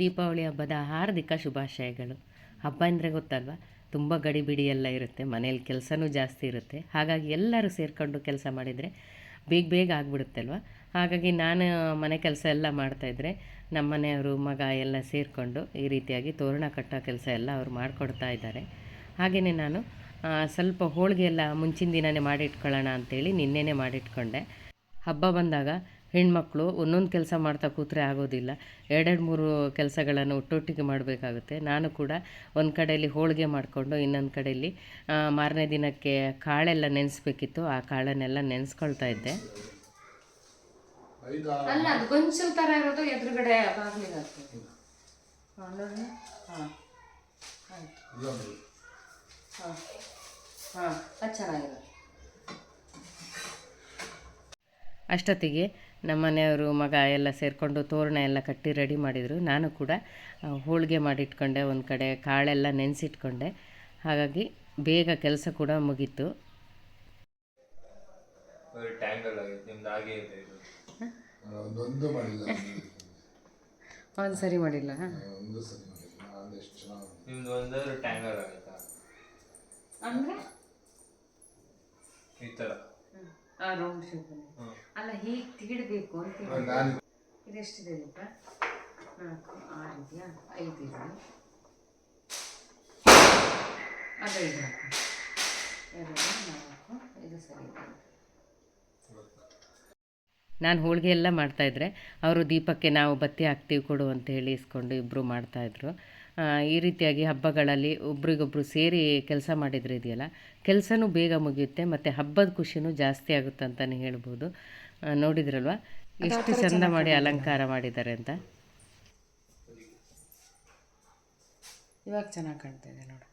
ದೀಪಾವಳಿ ಹಬ್ಬದ ಹಾರ್ದಿಕ ಶುಭಾಶಯಗಳು. ಹಬ್ಬ ಅಂದರೆ ಗೊತ್ತಲ್ವ, ತುಂಬ ಗಡಿಬಿಡಿ ಎಲ್ಲ ಇರುತ್ತೆ, ಮನೇಲಿ ಕೆಲಸನೂ ಜಾಸ್ತಿ ಇರುತ್ತೆ. ಹಾಗಾಗಿ ಎಲ್ಲರೂ ಸೇರಿಕೊಂಡು ಕೆಲಸ ಮಾಡಿದರೆ ಬೇಗ ಬೇಗ ಆಗಿಬಿಡುತ್ತಲ್ವ. ಹಾಗಾಗಿ ನಾನು ಮನೆ ಕೆಲಸ ಎಲ್ಲ ಮಾಡ್ತಾಯಿದ್ರೆ ನಮ್ಮ ಮನೆಯವರು ಮಗ ಎಲ್ಲ ಸೇರಿಕೊಂಡು ಈ ರೀತಿಯಾಗಿ ತೋರಣ ಕಟ್ಟೋ ಕೆಲಸ ಎಲ್ಲ ಅವ್ರು ಮಾಡಿಕೊಡ್ತಾ ಇದ್ದಾರೆ. ಹಾಗೆಯೇ ನಾನು ಸ್ವಲ್ಪ ಹೋಳಿಗೆ ಎಲ್ಲ ಮುಂಚಿನ ದಿನವೇ ಮಾಡಿಟ್ಕೊಳ್ಳೋಣ ಅಂಥೇಳಿ ನಿನ್ನೆನೇ ಮಾಡಿಟ್ಕೊಂಡೆ. ಹಬ್ಬ ಬಂದಾಗ ಹೆಣ್ಮಕ್ಳು ಒಂದೊಂದು ಕೆಲಸ ಮಾಡ್ತಾ ಕೂತ್ರೆ ಆಗೋದಿಲ್ಲ, ಎರಡೆರಡು ಮೂರು ಕೆಲಸಗಳನ್ನು ಒಟ್ಟೊಟ್ಟಿಗೆ ಮಾಡಬೇಕಾಗುತ್ತೆ. ನಾನು ಕೂಡ ಒಂದು ಕಡೆಯಲ್ಲಿ ಹೋಳಿಗೆ ಮಾಡಿಕೊಂಡು ಇನ್ನೊಂದು ಕಡೆಯಲ್ಲಿ ಮಾರನೇ ದಿನಕ್ಕೆ ಕಾಳೆಲ್ಲ ನೆನೆಸ್ಬೇಕಿತ್ತು. ಆ ಕಾಳನ್ನೆಲ್ಲ ನೆನೆಸ್ಕೊಳ್ತಾ ಇದ್ದೆ. ಅಲ್ಲ ಅದು ಗೊಂಚಲು ಥರ ಇರೋದು ಎದುರುಗಡೆ ಬಾಗಿಲಿಗೆ ನೋಡಿ. ಹಾಂ ಆಯಿತು. ಹಾಂ ಹಾಂ ಅದು ಚೆನ್ನಾಗಿದೆ. ಅಷ್ಟೊತ್ತಿಗೆ ನಮ್ಮ ಮನೆಯವರು ಮಗ ಎಲ್ಲ ಸೇರಿಕೊಂಡು ತೋರಣ ಎಲ್ಲ ಕಟ್ಟಿ ರೆಡಿ ಮಾಡಿದರು. ನಾನು ಕೂಡ ಹೋಳಿಗೆ ಮಾಡಿಟ್ಕೊಂಡೆ, ಒಂದು ಕಡೆ ಕಾಳೆಲ್ಲ ನೆನೆಸಿಟ್ಕೊಂಡೆ. ಹಾಗಾಗಿ ಬೇಗ ಕೆಲಸ ಕೂಡ ಮುಗೀತು. ಒಂದು ಸರಿ ಮಾಡಿಲ್ಲ ಅಂದರೆ ಈ ಥರ ರೌಂಡ್ ಶೇಪ್ ಅಲ್ಲ, ಹೀಗೆ ತೀಡಬೇಕು ಅಂತ. ಇದೆಷ್ಟಿದೆ ದೀಪ? 4 6 ಇದೆಯಾ? 5 ಇದೆ. ಅದು 5 ಹಾಕು, 2 4 ಇದು ಸರಿ ಇದೆ. ನಾನು ಹೋಳಿಗೆ ಎಲ್ಲ ಮಾಡ್ತಾಯಿದ್ರೆ ಅವರು ದೀಪಕ್ಕೆ ನಾವು ಬತ್ತಿ ಹಾಕ್ತೀವಿ ಕೊಡು ಅಂತ ಹೇಳಿ ಇಸ್ಕೊಂಡು ಇಬ್ಬರು ಮಾಡ್ತಾಯಿದ್ರು. ಈ ರೀತಿಯಾಗಿ ಹಬ್ಬಗಳಲ್ಲಿ ಒಬ್ರಿಗೊಬ್ರು ಸೇರಿ ಕೆಲಸ ಮಾಡಿದರೆ ಇದೆಯಲ್ಲ, ಕೆಲಸನೂ ಬೇಗ ಮುಗಿಯುತ್ತೆ ಮತ್ತು ಹಬ್ಬದ ಖುಷಿನೂ ಜಾಸ್ತಿ ಆಗುತ್ತೆ ಅಂತಲೇ ಹೇಳ್ಬೋದು. ನೋಡಿದ್ರಲ್ವ ಎಷ್ಟು ಚೆಂದ ಮಾಡಿ ಅಲಂಕಾರ ಮಾಡಿದ್ದಾರೆ ಅಂತ. ಇವಾಗ ಚೆನ್ನಾಗಿ ಕಾಣ್ತಾ ಇದೆ ನೋಡಿ.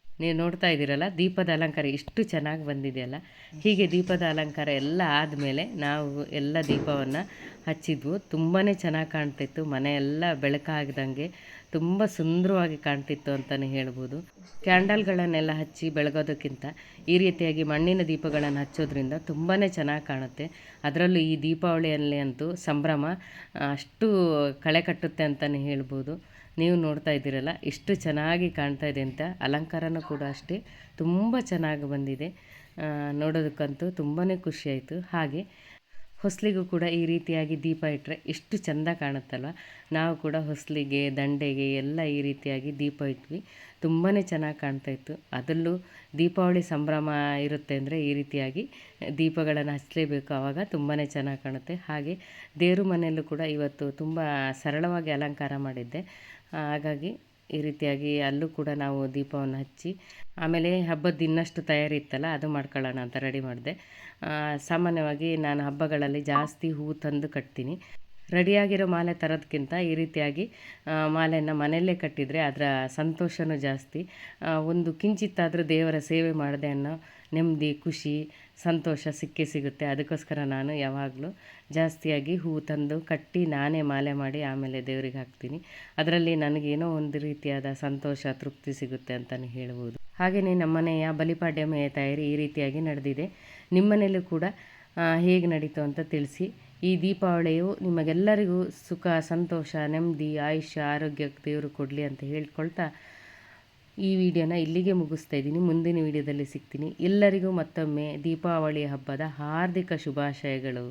ನೀವು ನೋಡ್ತಾ ಇದ್ದೀರಲ್ಲ, ದೀಪದ ಅಲಂಕಾರ ಎಷ್ಟು ಚೆನ್ನಾಗಿ ಬಂದಿದೆಯಲ್ಲ. ಹೀಗೆ ದೀಪದ ಅಲಂಕಾರ ಎಲ್ಲ ಆದಮೇಲೆ ನಾವು ಎಲ್ಲ ದೀಪವನ್ನು ಹಚ್ಚಿದ್ವು. ತುಂಬಾ ಚೆನ್ನಾಗಿ ಕಾಣ್ತಿತ್ತು, ಮನೆ ಎಲ್ಲ ಬೆಳಕಾಗ್ದಂಗೆ ತುಂಬ ಸುಂದರವಾಗಿ ಕಾಣ್ತಿತ್ತು ಅಂತಲೇ ಹೇಳ್ಬೋದು. ಕ್ಯಾಂಡಲ್ಗಳನ್ನೆಲ್ಲ ಹಚ್ಚಿ ಬೆಳಗೋದಕ್ಕಿಂತ ಈ ರೀತಿಯಾಗಿ ಮಣ್ಣಿನ ದೀಪಗಳನ್ನು ಹಚ್ಚೋದ್ರಿಂದ ತುಂಬಾ ಚೆನ್ನಾಗಿ ಕಾಣುತ್ತೆ. ಅದರಲ್ಲೂ ಈ ದೀಪಾವಳಿಯಲ್ಲಿ ಅಂತೂ ಸಂಭ್ರಮ ಅಷ್ಟು ಕಳೆ ಕಟ್ಟುತ್ತೆ ಅಂತಲೇ ಹೇಳ್ಬೋದು. ನೀವು ನೋಡ್ತಾ ಇದ್ದೀರಲ್ಲ ಎಷ್ಟು ಚೆನ್ನಾಗಿ ಕಾಣ್ತಾ ಇದೆ ಅಂತ. ಅಲಂಕಾರನೂ ಕೂಡ ಅಷ್ಟೇ ತುಂಬ ಚೆನ್ನಾಗಿ ಬಂದಿದೆ. ನೋಡೋದಕ್ಕಂತೂ ತುಂಬಾ ಖುಷಿಯಾಯಿತು. ಹಾಗೆ ಹೊಸಲಿಗೂ ಕೂಡ ಈ ರೀತಿಯಾಗಿ ದೀಪ ಇಟ್ಟರೆ ಎಷ್ಟು ಚೆಂದ ಕಾಣುತ್ತಲ್ವ. ನಾವು ಕೂಡ ಹೊಸಲಿಗೆ ದಂಡೆಗೆ ಎಲ್ಲ ಈ ರೀತಿಯಾಗಿ ದೀಪ ಇಟ್ವಿ. ತುಂಬಾ ಚೆನ್ನಾಗಿ ಕಾಣ್ತಾಯಿತ್ತು. ಅದರಲ್ಲೂ ದೀಪಾವಳಿ ಸಂಭ್ರಮ ಇರುತ್ತೆ ಅಂದರೆ ಈ ರೀತಿಯಾಗಿ ದೀಪಗಳನ್ನು ಹಚ್ಚಲೇಬೇಕು, ಆವಾಗ ತುಂಬಾ ಚೆನ್ನಾಗಿ ಕಾಣುತ್ತೆ. ಹಾಗೆ ದೇವ್ರ ಮನೆಯಲ್ಲೂ ಕೂಡ ಇವತ್ತು ತುಂಬ ಸರಳವಾಗಿ ಅಲಂಕಾರ ಮಾಡಿದ್ದೆ. ಹಾಗಾಗಿ ಈ ರೀತಿಯಾಗಿ ಅಲ್ಲೂ ಕೂಡ ನಾವು ದೀಪವನ್ನು ಹಚ್ಚಿ ಆಮೇಲೆ ಹಬ್ಬದ ಇನ್ನಷ್ಟು ತಯಾರಿ ಇತ್ತಲ್ಲ, ಅದು ಮಾಡ್ಕೊಳ್ಳೋಣ ಅಂತ ರೆಡಿ ಮಾಡಿದೆ. ಸಾಮಾನ್ಯವಾಗಿ ನಾನು ಹಬ್ಬಗಳಲ್ಲಿ ಜಾಸ್ತಿ ಹೂವು ತಂದು ಕಟ್ತೀನಿ. ರೆಡಿಯಾಗಿರೋ ಮಾಲೆ ತರೋದಕ್ಕಿಂತ ಈ ರೀತಿಯಾಗಿ ಮಾಲೆಯನ್ನು ಮನೆಯಲ್ಲೇ ಕಟ್ಟಿದರೆ ಅದರ ಸಂತೋಷವೂ ಜಾಸ್ತಿ. ಒಂದು ಕಿಂಚಿತ್ತಾದರೂ ದೇವರ ಸೇವೆ ಮಾಡಿದೆ ಅನ್ನೋ ನೆಮ್ಮದಿ, ಖುಷಿ, ಸಂತೋಷ ಸಿಕ್ಕೇ ಸಿಗುತ್ತೆ. ಅದಕ್ಕೋಸ್ಕರ ನಾನು ಯಾವಾಗಲೂ ಜಾಸ್ತಿಯಾಗಿ ಹೂವು ತಂದು ಕಟ್ಟಿ ನಾನೇ ಮಾಲೆ ಮಾಡಿ ಆಮೇಲೆ ದೇವರಿಗೆ ಹಾಕ್ತೀನಿ. ಅದರಲ್ಲಿ ನನಗೇನೋ ಒಂದು ರೀತಿಯಾದ ಸಂತೋಷ, ತೃಪ್ತಿ ಸಿಗುತ್ತೆ ಅಂತಲೇ ಹೇಳ್ಬೋದು. ಹಾಗೆಯೇ ನಮ್ಮನೆಯ ಬಲಿಪಾಡ್ಯಮೆಯ ತಯಾರಿ ಈ ರೀತಿಯಾಗಿ ನಡೆದಿದೆ. ನಿಮ್ಮನೇಲೂ ಕೂಡ ಹೇಗೆ ನಡೀತು ಅಂತ ತಿಳಿಸಿ. ಈ ದೀಪಾವಳಿಯು ನಿಮಗೆಲ್ಲರಿಗೂ ಸುಖ, ಸಂತೋಷ, ನೆಮ್ಮದಿ, ಆಯುಷ್ಯ, ಆರೋಗ್ಯ ದೇವರು ಕೊಡಲಿ ಅಂತ ಹೇಳ್ಕೊಳ್ತಾ ಈ ವಿಡಿಯೋನ ಇಲ್ಲಿಗೆ ಮುಗಿಸ್ತಾ ಇದ್ದೀನಿ. ಮುಂದಿನ ವಿಡಿಯೋದಲ್ಲಿ ಸಿಗ್ತೀನಿ. ಎಲ್ಲರಿಗೂ ಮತ್ತೊಮ್ಮೆ ದೀಪಾವಳಿ ಹಬ್ಬದ ಹಾರ್ದಿಕ ಶುಭಾಶಯಗಳು.